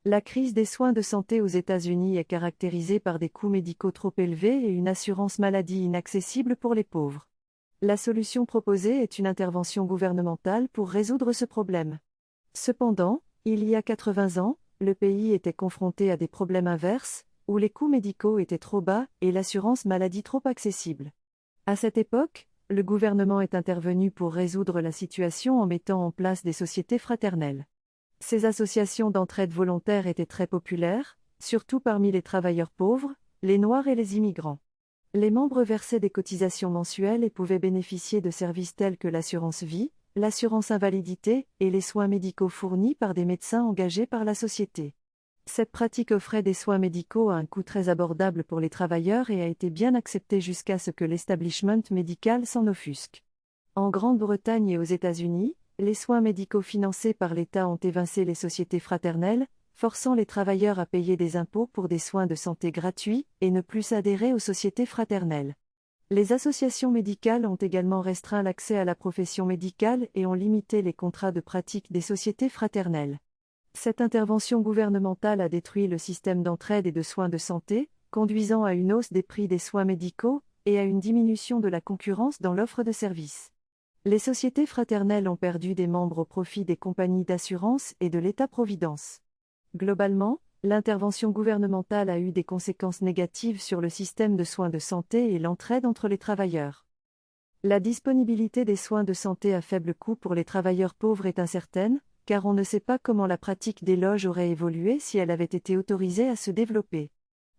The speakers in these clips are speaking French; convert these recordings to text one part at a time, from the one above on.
La crise des soins de santé aux États-Unis est caractérisée par des coûts médicaux trop élevés et une assurance maladie inaccessible pour les pauvres. La solution proposée est une intervention gouvernementale pour résoudre ce problème. Cependant, il y a 80 ans, le pays était confronté à des problèmes inverses, où les coûts médicaux étaient trop bas et l'assurance maladie trop accessible. À cette époque, le gouvernement est intervenu pour résoudre la situation en mettant en place des sociétés fraternelles. Ces associations d'entraide volontaire étaient très populaires, surtout parmi les travailleurs pauvres, les Noirs et les immigrants. Les membres versaient des cotisations mensuelles et pouvaient bénéficier de services tels que l'assurance vie, l'assurance invalidité et les soins médicaux fournis par des médecins engagés par la société. Cette pratique offrait des soins médicaux à un coût très abordable pour les travailleurs et a été bien acceptée jusqu'à ce que l'establishment médical s'en offusque. En Grande-Bretagne et aux États-Unis, les soins médicaux financés par l'État ont évincé les sociétés fraternelles, forçant les travailleurs à payer des impôts pour des soins de santé gratuits et ne plus adhérer aux sociétés fraternelles. Les associations médicales ont également restreint l'accès à la profession médicale et ont limité les contrats de pratique des sociétés fraternelles. Cette intervention gouvernementale a détruit le système d'entraide et de soins de santé, conduisant à une hausse des prix des soins médicaux et à une diminution de la concurrence dans l'offre de services. Les sociétés fraternelles ont perdu des membres au profit des compagnies d'assurance et de l'État-providence. Globalement, l'intervention gouvernementale a eu des conséquences négatives sur le système de soins de santé et l'entraide entre les travailleurs. La disponibilité des soins de santé à faible coût pour les travailleurs pauvres est incertaine, car on ne sait pas comment la pratique des loges aurait évolué si elle avait été autorisée à se développer.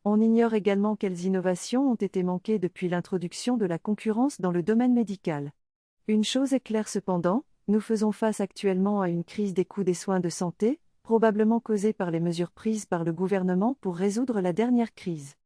On ignore également quelles innovations ont été manquées depuis l'introduction de la concurrence dans le domaine médical. Une chose est claire cependant, nous faisons face actuellement à une crise des coûts des soins de santé, probablement causée par les mesures prises par le gouvernement pour résoudre la dernière crise.